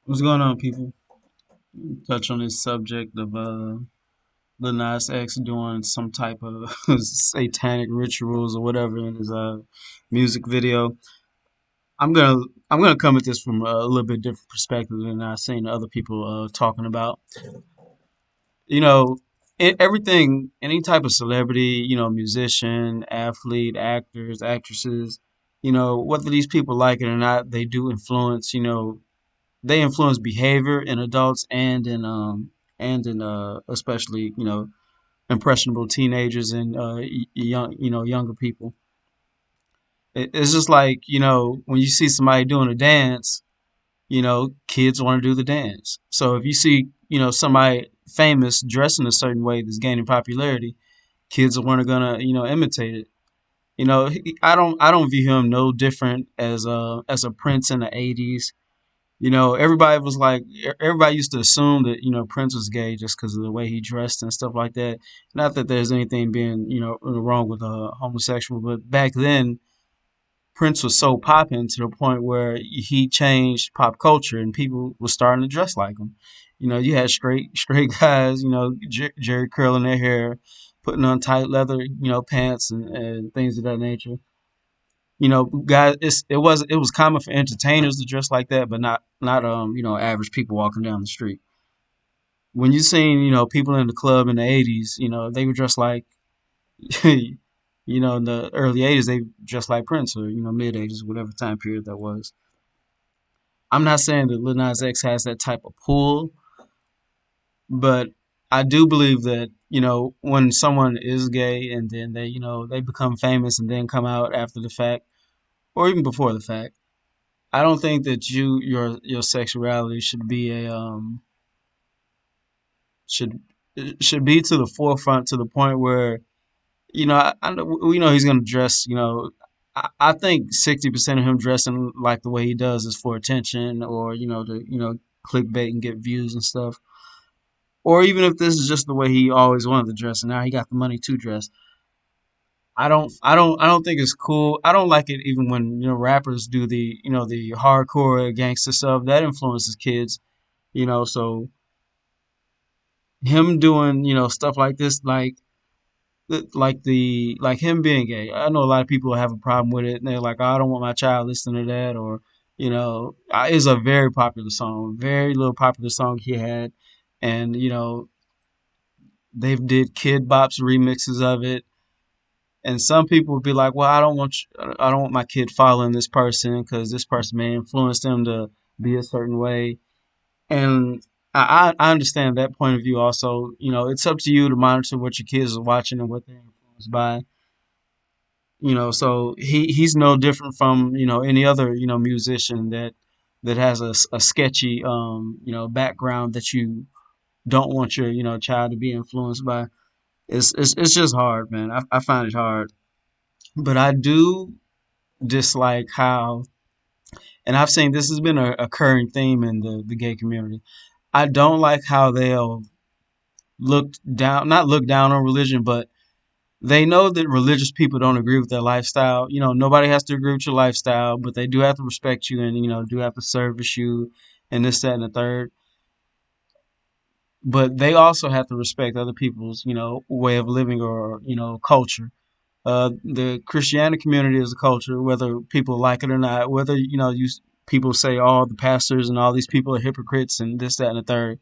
What's going on, people? Touch on this subject of Lil Nas X doing some type of satanic rituals or whatever in his music video. I'm gonna I'm gonna come at this from a little bit different perspective than I've seen other people talking about. You know, everything, any type of celebrity, musician, athlete, actors, actresses, whether these people like it or not, they do influence, they influence behavior in adults and in especially impressionable teenagers and young younger people. It's just like when you see somebody doing a dance, kids want to do the dance. So if you see somebody famous dressed in a certain way that's gaining popularity, kids are gonna imitate it. I don't view him no different as a Prince in the '80s. Everybody was like, everybody used to assume that, Prince was gay just because of the way he dressed and stuff like that. Not that there's anything being, wrong with a homosexual, but back then, Prince was so popping to the point where he changed pop culture and people were starting to dress like him. You had straight guys, Jerry curling their hair, putting on tight leather, pants and things of that nature. Guys, it was common for entertainers to dress like that, but not average people walking down the street. When you seen people in the club in the '80s, they were dressed like in the early '80s they dressed like Prince or mid '80s, whatever time period that was. I'm not saying that Lil Nas X has that type of pull, but I do believe that when someone is gay and then they become famous and then come out after the fact or even before the fact. I don't think that your sexuality should should be to the forefront to the point where I know we know he's gonna dress. I think 60% of him dressing like the way he does is for attention or to clickbait and get views and stuff. Or even if this is just the way he always wanted to dress and now he got the money to dress. I don't think it's cool. I don't like it even when rappers do the hardcore gangster stuff that influences kids. So him doing stuff like this, like him being gay. I know a lot of people have a problem with it, and they're like, oh, I don't want my child listening to that, or it's a very popular song, very little popular song he had, and they've did Kid Bop's remixes of it. And some people would be like, "Well, I don't want my kid following this person because this person may influence them to be a certain way." And I understand that point of view. Also, it's up to you to monitor what your kids are watching and what they're influenced by. So he's no different from any other musician that has a sketchy background that you don't want your child to be influenced by. It's just hard, man. I find it hard, but I do dislike how, and I've seen this has been a occurring theme in the gay community. I don't like how they'll not look down on religion, but they know that religious people don't agree with their lifestyle. Nobody has to agree with your lifestyle, but they do have to respect you and, do have to service you and this, that, and the third. But they also have to respect other people's, way of living or, culture. The Christianity community is a culture, whether people like it or not. Whether people say all the pastors and all these people are hypocrites and this, that, and the third.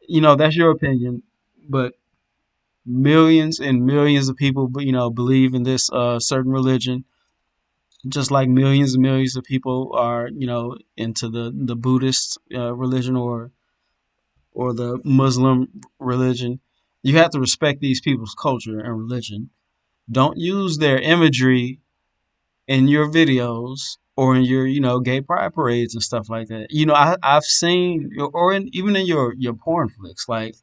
That's your opinion, but millions and millions of people, believe in this certain religion, just like millions and millions of people are, into the Buddhist religion or the Muslim religion. You have to respect these people's culture and religion. Don't use their imagery in your videos or in your gay pride parades and stuff like that. I've seen or even in your porn flicks, like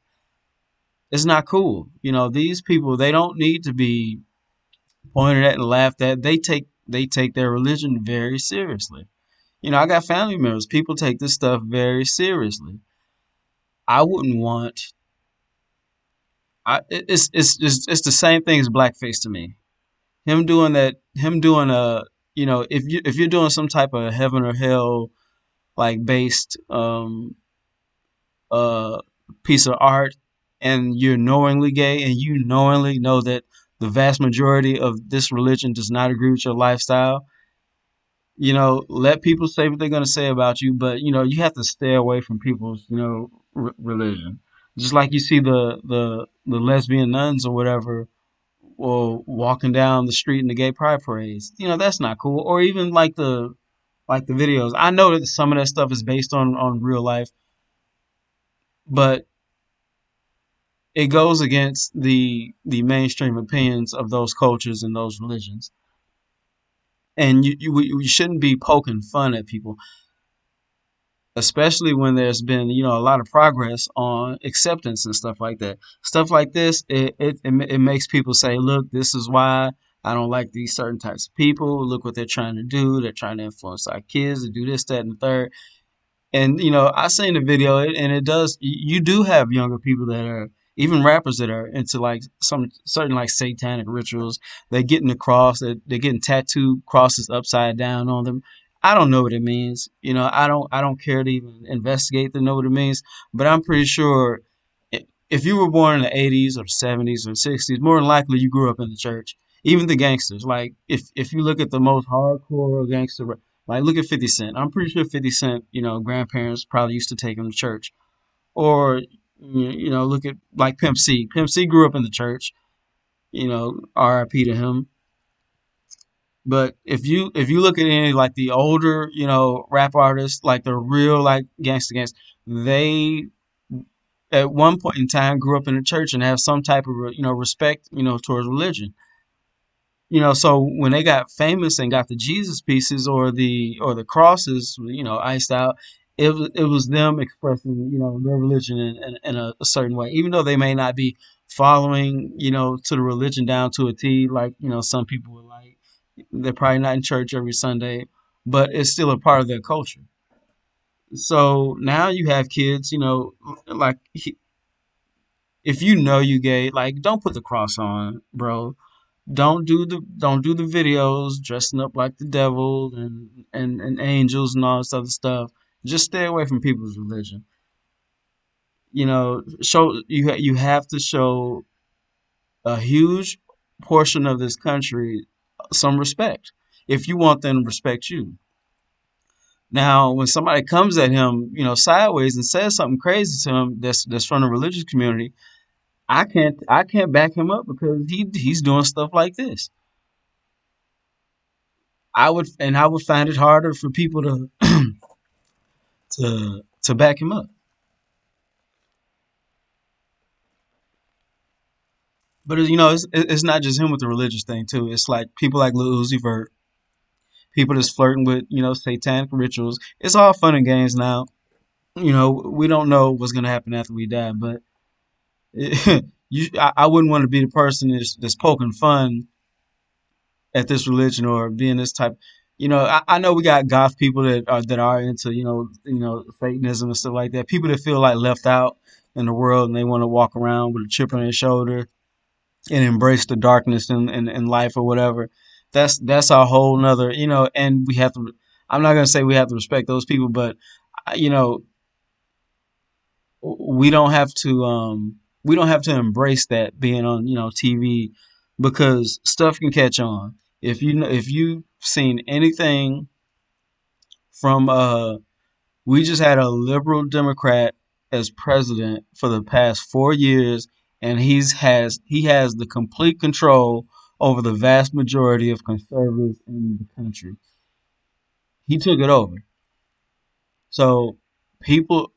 it's not cool. These people, they don't need to be pointed at and laughed at. They take their religion very seriously. I got family members. People take this stuff very seriously. I wouldn't want. It's the same thing as blackface to me. Him doing that. Him doing a. If you're doing some type of heaven or hell like based uh piece of art, and you're knowingly gay, and you knowingly know that the vast majority of this religion does not agree with your lifestyle, let people say what they're going to say about you, but you have to stay away from people's religion. Just like you see the lesbian nuns or whatever, or walking down the street in the gay pride parades. That's not cool. Or even like the videos. I know that some of that stuff is based on real life, but it goes against the mainstream opinions of those cultures and those religions. And you shouldn't be poking fun at people, especially when there's been a lot of progress on acceptance and stuff like that. Stuff like this, it makes people say, look, this is why I don't like these certain types of people. Look what they're trying to do. They're trying to influence our kids to do this, that, and the third. And I seen the video, and it does. You do have younger people that are, even rappers that are into like some certain like satanic rituals. They're getting the cross. They're getting tattooed crosses upside down on them. I don't know what it means. I don't care to even investigate to know what it means. But I'm pretty sure if you were born in the '80s or the '70s or '60s, more than likely you grew up in the church. Even the gangsters, like if you look at the most hardcore gangster, like look at 50 Cent. I'm pretty sure 50 Cent, grandparents probably used to take him to church. Or look at like Pimp C. Pimp C grew up in the church. R.I.P. to him. But if you look at any like the older, rap artists, like the real like gangster, they at one point in time grew up in the church and have some type of respect, towards religion. So when they got famous and got the Jesus pieces or the crosses, iced out, it was them expressing, their religion in a certain way, even though they may not be following, to the religion down to a T, like, some people would like. They're probably not in church every Sunday, but it's still a part of their culture. So now you have kids, like if you know you gay, like don't put the cross on, bro. Don't do the videos dressing up like the devil and angels and all this other stuff. Just stay away from people's religion. Show you have to show a huge portion of this country some respect if you want them to respect you. Now, when somebody comes at him, sideways and says something crazy to him that's from the religious community, I can't back him up because he's doing stuff like this. I would find it harder for people to back him up. But it's not just him with the religious thing too. It's like people like Lil Uzi Vert, people that's flirting with satanic rituals. It's all fun and games now. We don't know what's gonna happen after we die, but I wouldn't want to be the person that's poking fun at this religion or being this type. I know we got goth people that are into Satanism and stuff like that. People that feel like left out in the world and they want to walk around with a chip on their shoulder and embrace the darkness in life or whatever. That's a whole nother, and we have to. I'm not gonna say we have to respect those people, but you know we don't have to embrace that being on TV, because stuff can catch on. If you've seen anything from we just had a liberal Democrat as president for the past 4 years, and he has the complete control over the vast majority of conservatives in the country. He took it over. So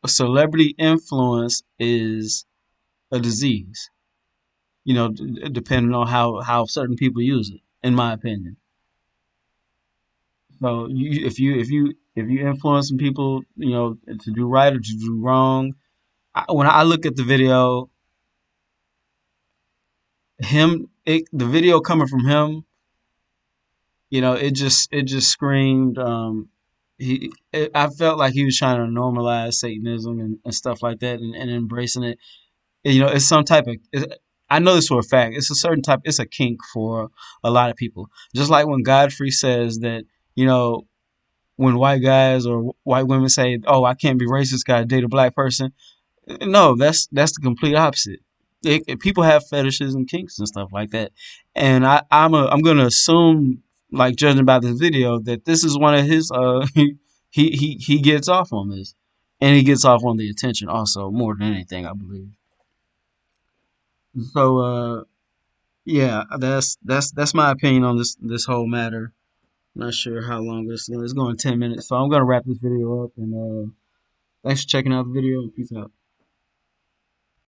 celebrity influence is a disease, depending on how certain people use it, in my opinion. So if you influencing people, to do right or to do wrong, when I look at the video, the video coming from him, it just screamed. I felt like he was trying to normalize Satanism and stuff like that, and embracing it. It's some type of. I know this for a fact. It's a certain type. It's a kink for a lot of people. Just like when Godfrey says that, you know, when white guys or white women say, "Oh, I can't be racist, gotta date a black person." No, that's the complete opposite. People have fetishes and kinks and stuff like that, and I'm gonna assume, like judging by this video, that this is one of his. He gets off on this, and he gets off on the attention also more than anything, I believe. So yeah, that's my opinion on this whole matter. Not sure how long this is. It's going 10 minutes, so I'm gonna wrap this video up. And thanks for checking out the video. Peace out.